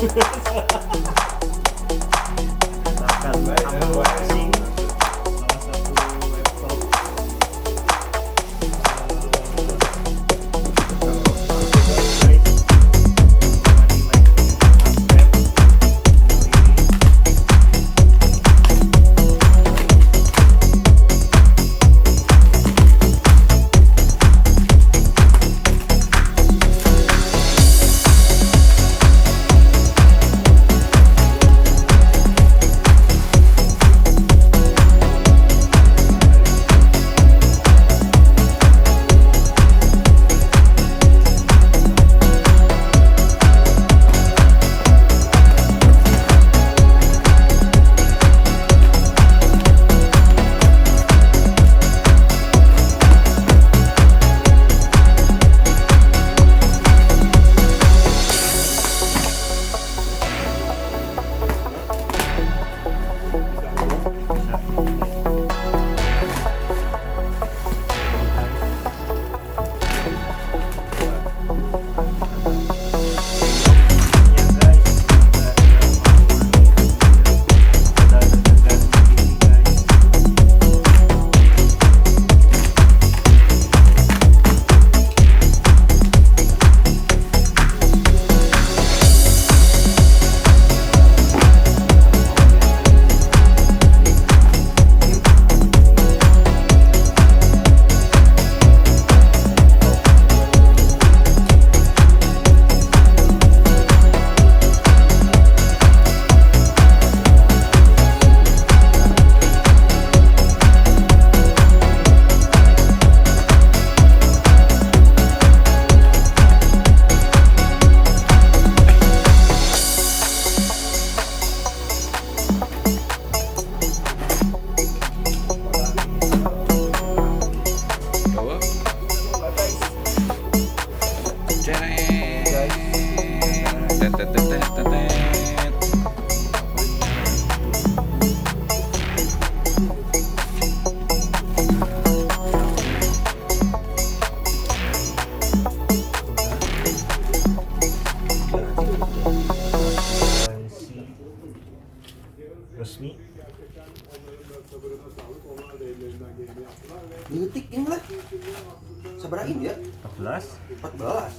akan unboxing salah satu laptop resmi. Diutik ini lah. Seberapa ini ya? 14. 14.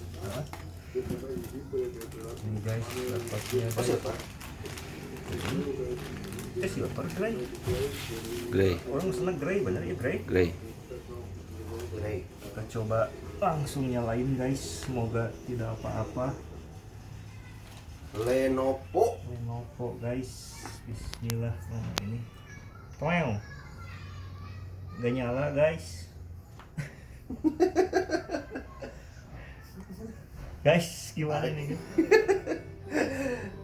Ini guys, laptopnya guys. Silver. Silver grey. Grey. Orang seneng grey, bener ya grey. Grey. Grey. Kita coba langsung nyalain guys, semoga tidak apa-apa. Lenovo guys, bismillah. Nah ini toel gak nyala guys. Guys gimana nih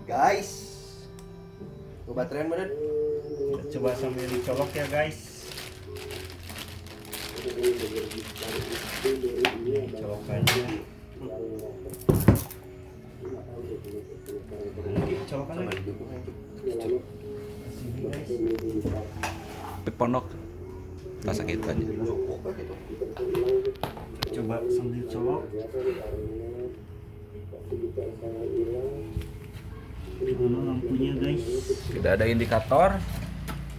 guys, baterai mana? kita coba sambil dicolok ya guys. Colokannya colokannya sini guys. Pondok. Tak sakit aja. Coba sambil colok. Mana lampunya guys? Tidak ada indikator.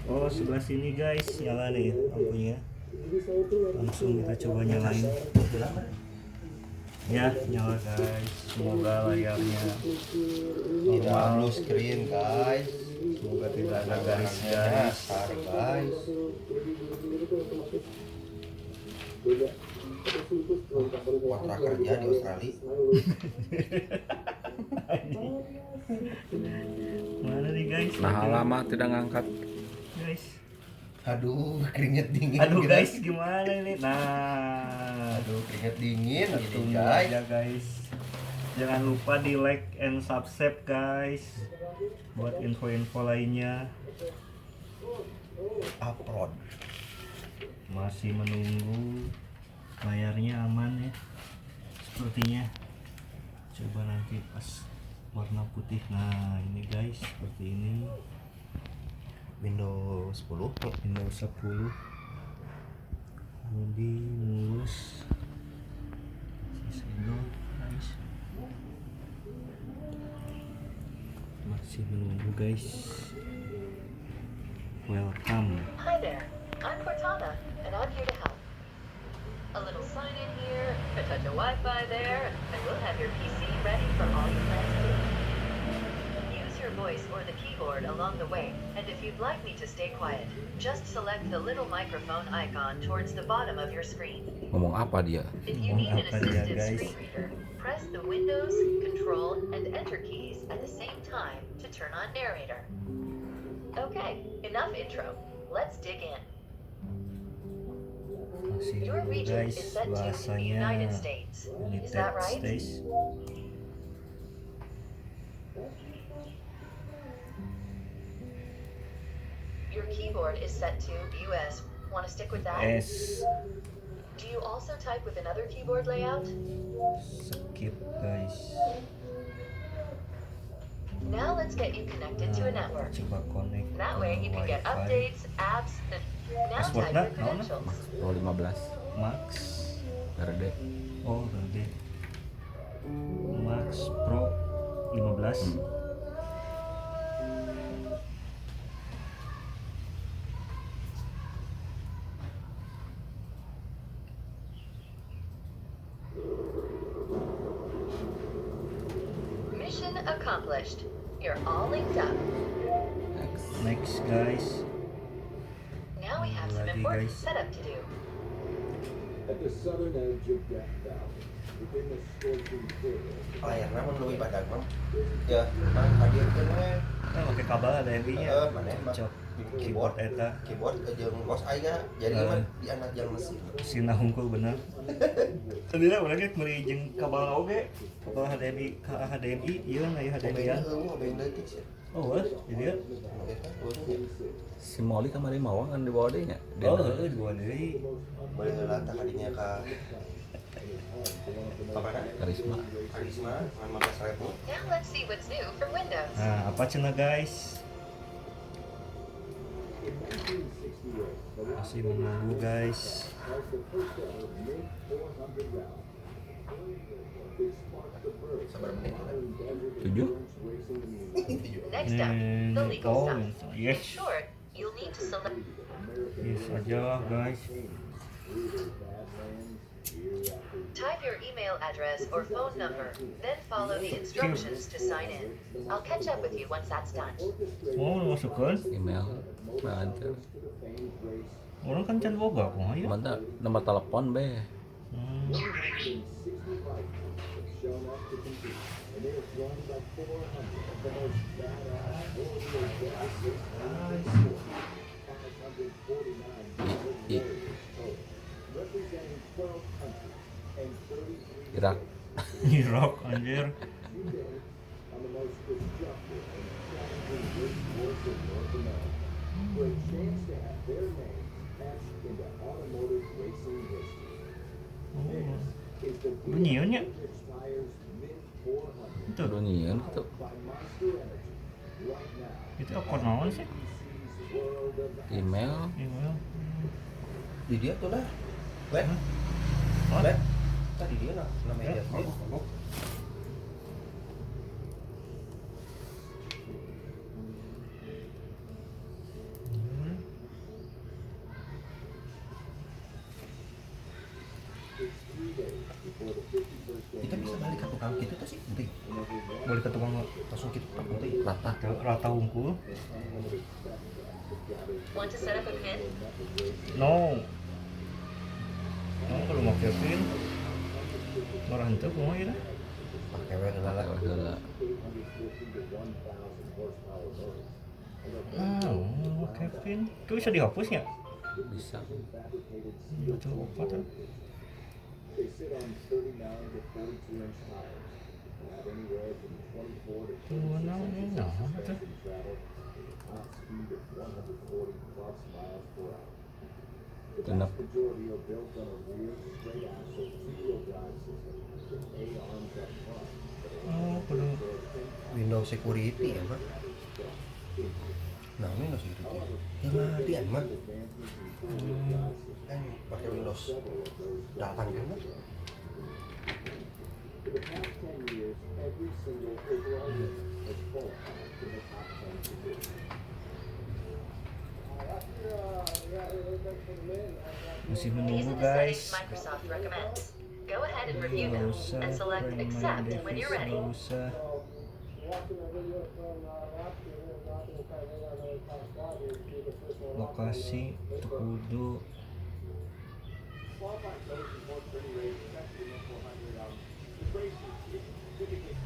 Oh sebelah sini guys, nyala nih lampunya. Langsung kita coba nyalain. Ya nyala guys. Semoga layarnya Tidak normal. blue screen guys. Semoga tidak ada garis-garis. Guys. Kontrak kerja di Australia. Mana nih guys? Nah lama tidak ngangkat. Guys. Aduh, keringet dingin. Aduh gitu. guys, gimana ini? Nah, Aduh, keringet dingin gini tunggu guys. aja guys. Jangan lupa di like and subscribe guys. Buat info-info lainnya. Upload. Masih menunggu layarnya aman ya. Sepertinya. Coba nanti pas warna putih. Nah, ini guys, seperti ini. Windows 10. Windows 10 mudi mulus sisi guys. Masih menunggu guys. Welcome. Hi there, I'm Cortana, and I'm here to help. A little sign in here, a touch of Wi-Fi there, and we'll have your PC ready for all you plan to do. Use your voice or the keyboard along the way, and if you'd like me to stay quiet, just select the little microphone icon towards the bottom of your screen. Ngomong apa dia? If you Ngomong need an apa dia, assistive guys? screen reader, press the Windows, Control, and Enter keys at the same time to turn on narrator. Okay, enough intro. Let's dig in. Masih Your menunggu region guys. is set to the Bahasanya United States. United Is that right? States. Your keyboard is set to US. Want to stick with that? S. Do you also type with another keyboard layout? Skip guys. Now let's get you connected to a network. Coba connect. That way you can get Wi-Fi. updates, apps, and now Password type na? your Naon na? credentials. Pro 15 Max. RD. Oh, RD. Max Pro 15. Mission accomplished. You're all linked up. Next. Next guys. Now we have some Lagi, important guys. setup to do. At the southern edge of Death Valley, within the scorching furrow, Layarnya mun leuwih badag mah. Ya, mah hadirkeun we. Nah, pakai kabel ada yang-nya. Maneh mah Cok. keyboard eta. keyboard jeung mouse aya jadi mah di anak jang mesin. Sina hungkul bener. Tadi lah urang ge meuli jeung kabel oge. Kabel HDMI ke HDMI, ieu na ieu HDMI ya. Obeng deui sih. Oh, wes, jadi ya. Eta urang Si Molly kemarin mau kan di bawah deh nya. Oh, heeh, dua deui. boleh ngelatah kadinya ka Pamana? Karisma. Karisma 15.000. Now let's see what's new for Windows. Nah, apa cenah guys? Masih menunggu guys. as the first ever Mint 400 rally. It sparked the birth Sabar menit. of 7. racing community. Next up, the legal Oh, stuff. yes. In short, you'll need to select Yes aja guys. type your email address or phone number, then follow the instructions to sign in. I'll catch up with you once that's done. Oh, masukkan. Email. Mantap. Orang kan can boga kok ya. Mantap. Nomor telepon be. Hmm. Shown up to compete, and they are joined by 400 of the most badass warriors that this Guys. 549 I- total, representing 12 countries and 33 Irak. Irak anjir. today on the most destructive and challenging race course in North America, for a chance to have their names etched into automotive racing history. This is the Bunyian ya? Tires Mint 400 Itu. Dunyian gitu. by Monster Energy. Right now, Itu apa naon sih? PC's world of Email. Email. Di dia tuh lah. Lek. What? Lek. Tadi dia nah namanya Ya, dia. Kita bisa balik ke tukang gitu tuh sih, penting. Boleh ke tukang Langsung kita penting. Rata. rata hungkul. Want to set up a pin? No. No, kalau mau Kevin. Orang itu kumaha ya? Pakai we geulala. Heula. Oh, Kevin. Itu bisa dihapus ya? Bisa. Betul apa tuh? They sit on 39 to 42-inch tires. They have anywhere from 24 to Tuh, naon travel, tuh? top speed of 140 plus miles per hour. The Genap. vast majority are built on a rear straight axle two-wheel drive system with A-arms up front. Oh, kudu. Windows security ya, Pak. Nah, Windows security. Ya mah dia mah. Kan pakai Windows 8 kan? Mah? For the past 10 years, every single overall unit has fallen to the Masih These menunggu are the settings guys. Microsoft recommends. Go ahead and review Nggak them usah and select main accept when device, you're ready. nggak usah. Lokasi terkudu.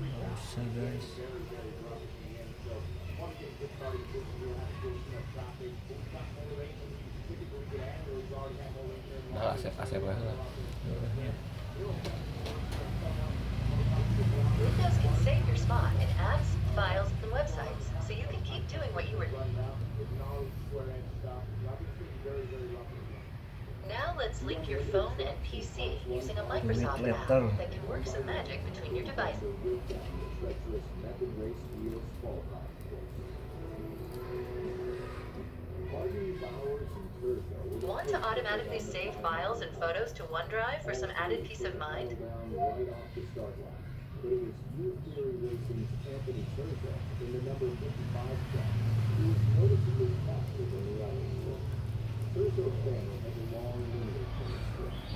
Nggak usah guys. Nah, asep lah. Windows can save your spot in apps, files, and websites, so you can keep doing what you were doing. Now let's link your phone and PC using a Microsoft app that can work some magic between your devices. Want to automatically save files and photos to OneDrive for some added peace of mind?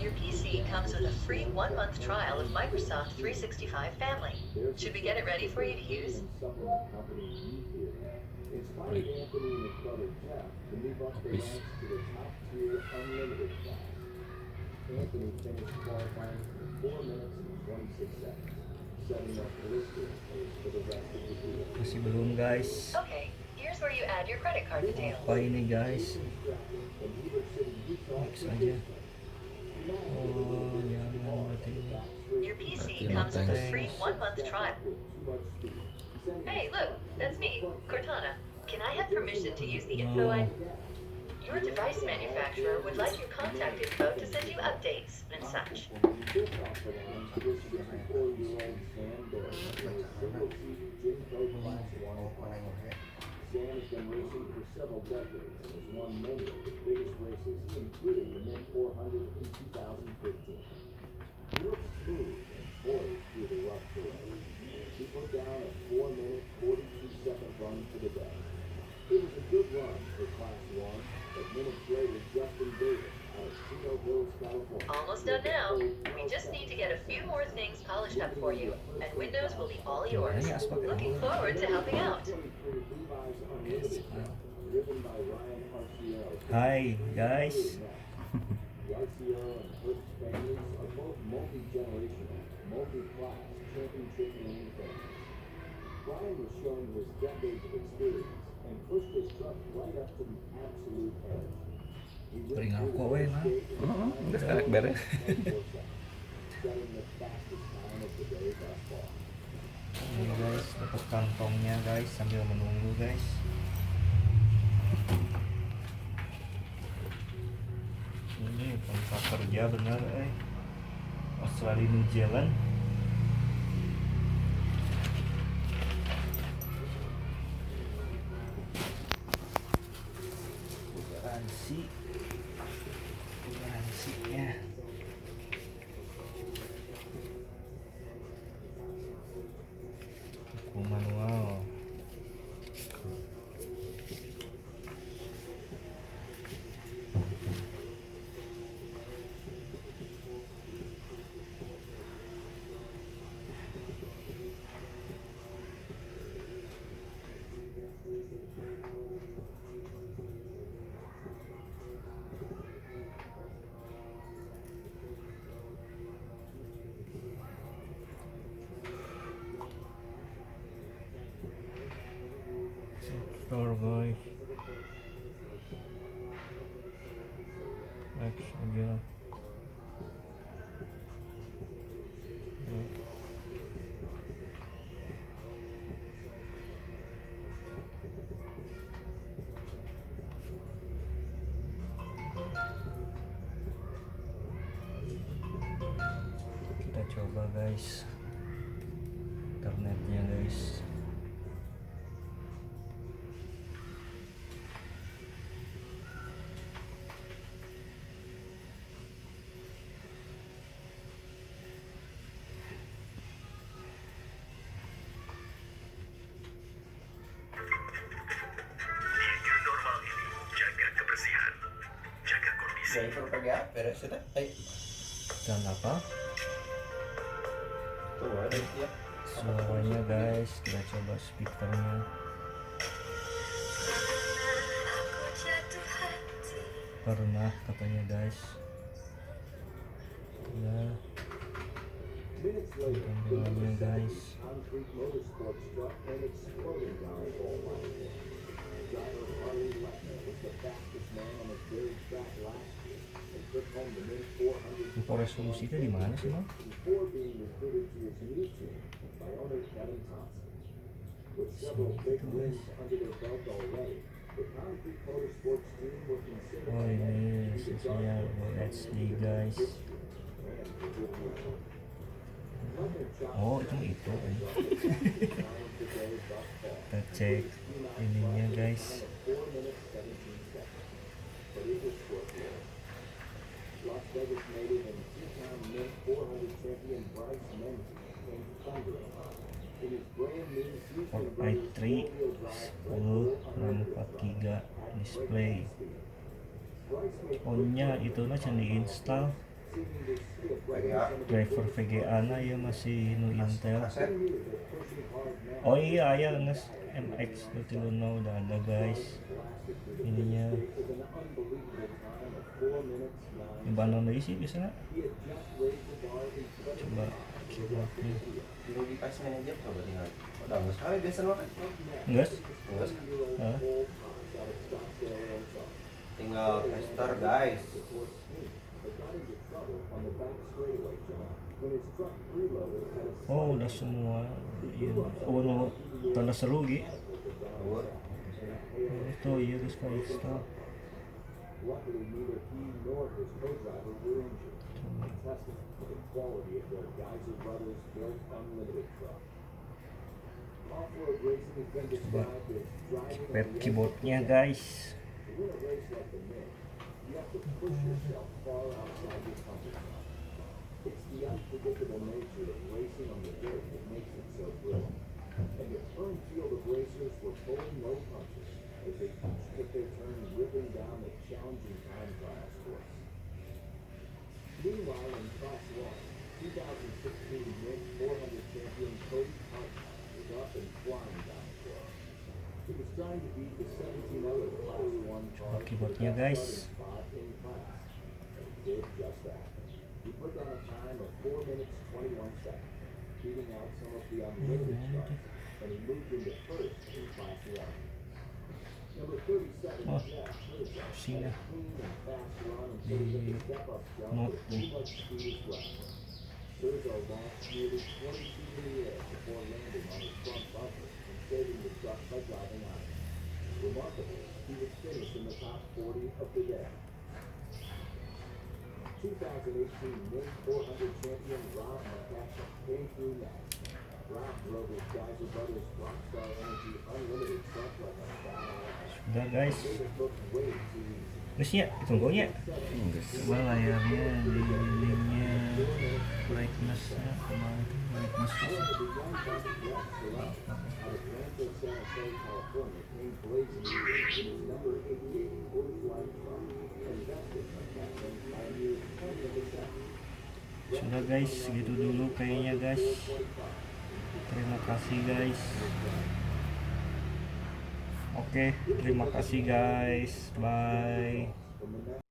Your PC comes with a free 1-month trial of Microsoft 365 Family. Should we get it ready for you to use? Anthony finished qualifying in 4 minutes and 26 seconds, setting up blistering pace for the rest of the field. Masih belum guys. Okay, here's where you add your credit card details. Apa ini guys? Next aja. Oh, jangan berarti. Your PC comes with a free 1-month trial. Hey, look, that's me, Cortana. Can I have permission to use the info I... Your device manufacturer would like your contact info to send you updates and such. Sam has been racing for several decades and has won many of the biggest races, including the Mint 400 in 2015. He looks smooth and poised through the rough terrain. He put down a 4-minute, 42-second run for the day. It was a good run for Class 1, but minutes later, Justin Davis out of Chino Hills, California. Almost done now. We just need to get a few more things polished up for you, and Windows will be all yours. Looking forward to helping out. Hai guys. Garcia and Hertz families are both multi-generational, multi-class, championship-winning families. Brian was shown his decades of experience and pushed his truck right up to the absolute edge. Bring rokok weh mah. Udah sekarang beres. Setting the fastest time of the day thus far. Ini guys, dapat kantongnya guys sambil menunggu guys. Ini kontrak kerja bener Australia New Zealand. Garansinya. Buku manual. Store guys. Next aja. Kita coba guys internetnya guys. New normal ini, jaga kebersihan, jaga kondisi Driver PGA beres ya. Dan apa? Tuh ada ya. Suaranya guys, kita coba speakernya. Pernah katanya guys. Ya, Minutes later, tampilannya guys. concrete motorsports truck came exploding down Fall Line. Driver Harley Lechner was the fastest man on his very track last year and took home the main 400 Info resolusinya di mana sih, Bang? before being recruited to his new team by owner Kevin Thompson. With several big wins under their belt already, the concrete motorsports team will consider Oh, ini sisinya HD guys. Oh, itu. Kita cek ininya guys. Las Vegas native and two-time Mint 400 champion Bryce Menzies came thundering in his brand new Houston Fortnite 3 10 64 display. On-nya itu na can di-install. Driver VGA na ya masih nu Intel. Oh iya aya nges MX 230 udah ada guys. Ininya di mana lagi sih biasanya? Coba keyboardnya. Di device manager coba tinggal. Udah nggak sekali biasa banget. Enggak? Nggak. Tinggal tester guys. Oh udah semua. Iya. Oh no, tanda seru gitu. Itu iya guys kalau install. Luckily, neither he nor his co-driver were injured. Testament to the quality of their Geyser Brothers built unlimited truck. Off-road racing has been described as driving on the Keyboardnya guys. To win a race like the Mint, you have to push yourself far outside your comfort zone. It's the unpredictable nature of racing on the dirt that makes it so thrilling. And the current field of racers were pulling no punches as they each took their turn ripping down the challenging time trials course. Meanwhile, in Class 1, 2016 Mint 400 champion Cody Carter was up and flying down the course. He was trying to beat the 17 other Class 1 cars Keyboardnya guys. in class, and he did just that. He put down a time of 4 minutes 21 seconds, beating out some of the unlimited cars, and he moved into first in Class 1. Number 37, Oh, Jeff Herzog, sini had a clean and fast run until he took a step-up jump Not with too much speed as well. Herzog launched nearly 20 feet in the air before landing on his front bumper and saving the truck by driving out. Remarkably, he was finished in the top 40 of the day. 2018 Mint 400 champion Rob McCaffrey came through next. Rob drove his Geyser Brothers Rockstar Energy Unlimited truck like a badass. Udah guys. Made it look way too easy. Terus ya, tunggunya. Coba layarnya, linknya, brightnessnya, kemana brightness However, the young Bobby West Ferrari out of Rancho Santa Fe, California, came blazing in his number 88 quarter-flight truck and bested McCaffrey by a mere 10 of a second. Sudah guys, segitu dulu kayaknya guys. Terima kasih guys. Oke, terima kasih guys. Bye.